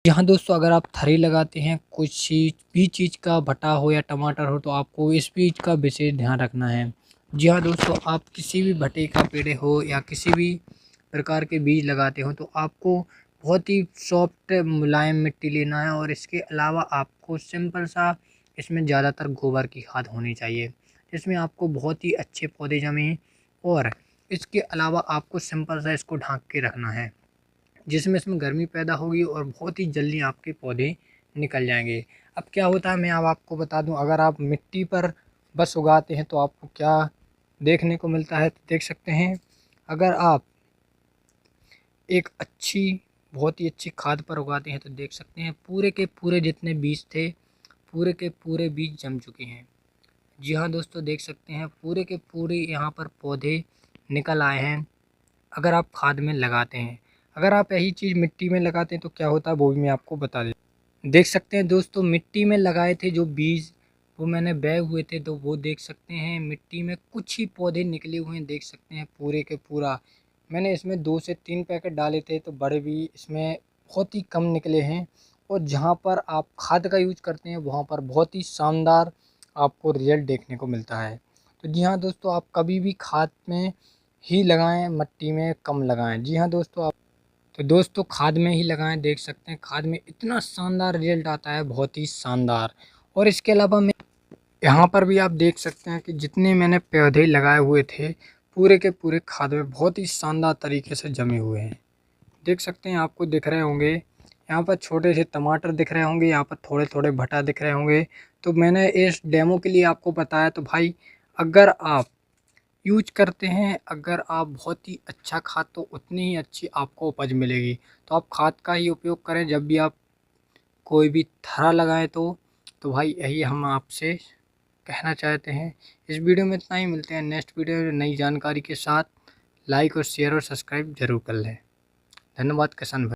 यहाँ दोस्तों अगर आप थरी लगाते हैं कुछ भी चीज़ का भटा हो या टमाटर हो तो आपको इस चीज़ का विशेष ध्यान रखना है। जी हाँ दोस्तों, आप किसी भी भटे का पेड़ हो या किसी भी प्रकार के बीज लगाते हो तो आपको बहुत ही सॉफ्ट मुलायम मिट्टी लेना है और इसके अलावा आपको सिंपल सा इसमें ज़्यादातर गोबर की खाद होनी चाहिए जिसमें आपको बहुत ही अच्छे पौधे जमें। और इसके अलावा आपको सिंपल सा इसको ढक के रखना है जिसमें इसमें गर्मी पैदा होगी और बहुत ही जल्दी आपके पौधे निकल जाएंगे। अब क्या होता है मैं अब आपको बता दूं, अगर आप मिट्टी पर बस उगाते हैं तो आपको क्या देखने को मिलता है, तो देख सकते हैं अगर आप एक अच्छी बहुत ही अच्छी खाद पर उगाते हैं तो देख सकते हैं पूरे के पूरे जितने बीज थे पूरे के पूरे बीज जम चुके हैं। जी हाँ दोस्तों, देख सकते हैं पूरे के पूरे यहाँ पर पौधे निकल आए हैं अगर आप खाद में लगाते हैं। अगर आप यही चीज़ मिट्टी में लगाते हैं तो क्या होता है वो भी मैं आपको बता दें। देख सकते हैं दोस्तों, मिट्टी में लगाए थे जो बीज वो मैंने बए हुए थे तो वो देख सकते हैं मिट्टी में कुछ ही पौधे निकले हुए हैं। देख सकते हैं पूरे के पूरा मैंने इसमें 2 से 3 पैकेट डाले थे तो बड़े भी इसमें बहुत ही कम निकले हैं। और जहाँ पर आप खाद का यूज करते हैं वहाँ पर बहुत ही शानदार आपको रिजल्ट देखने को मिलता है। तो जी हाँ दोस्तों, आप कभी भी खाद में ही लगाएं, मिट्टी में कम लगाएं। जी हाँ दोस्तों, आप तो दोस्तों खाद में ही लगाएं। देख सकते हैं खाद में इतना शानदार रिजल्ट आता है, बहुत ही शानदार। और इसके अलावा मैं यहाँ पर भी आप देख सकते हैं कि जितने मैंने पौधे लगाए हुए थे पूरे के पूरे खाद में बहुत ही शानदार तरीके से जमे हुए हैं। देख सकते हैं आपको दिख रहे होंगे यहाँ पर छोटे से टमाटर दिख रहे होंगे, यहाँ पर थोड़े थोड़े भटा दिख रहे होंगे। तो मैंने इस डेमो के लिए आपको बताया। तो भाई अगर आप यूज करते हैं, अगर आप बहुत ही अच्छा खाद तो उतनी ही अच्छी आपको उपज मिलेगी। तो आप खाद का ही उपयोग करें जब भी आप कोई भी थरा लगाएं तो भाई यही हम आपसे कहना चाहते हैं। इस वीडियो में इतना ही, मिलते हैं नेक्स्ट वीडियो में नई जानकारी के साथ। लाइक और शेयर और सब्सक्राइब जरूर कर लें। धन्यवाद किसान भाई।